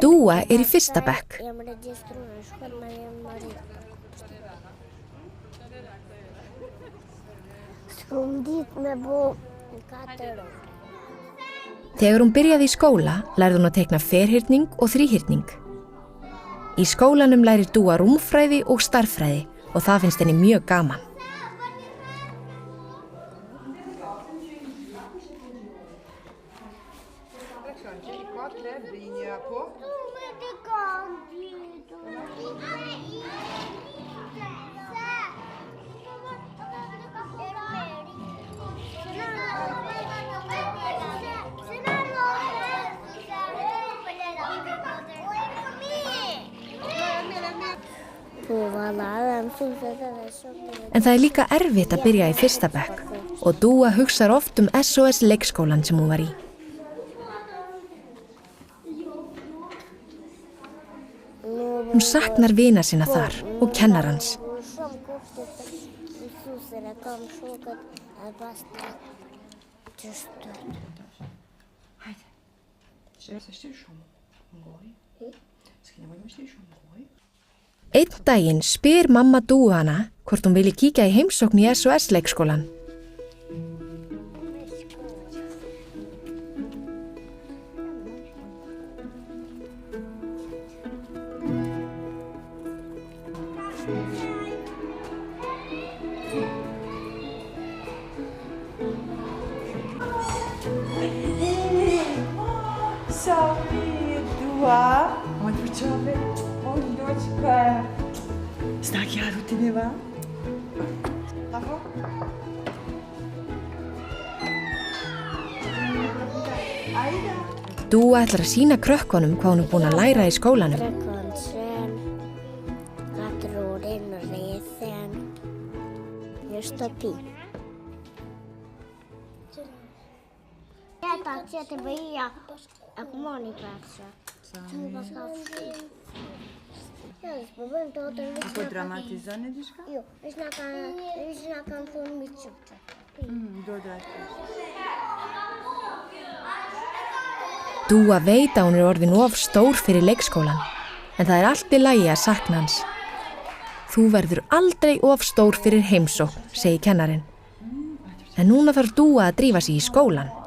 Dúa í 1. bekk. Þegar hún byrjaði í skóla, lærði hún að teikna ferhyrning og þríhyrning. Í skólanum lærir Dúa rúmfræði og stærðfræði og það finnst henni mjög gaman. En það líka erfitt að byrja í 1. bekk og Dúa hugsar oft SOS leikskólan sem hún var í. Hún saknar vina sína þar og kennarans. Einn daginn spyr mamma Dúu hana hvort hún vilji kíkja í heimsókn í SOS leikskólan. Dúa ætlar að sýna krökkunum hvað hún búin að læra í skólanum. Dúa veit að hún orðin of stór fyrir leikskólan, en það allt í lagi að sakna hans. Þú verður aldrei of stór fyrir heimsókn, segir kennarinn. En núna þarf Dúa að drífa sig í skólan.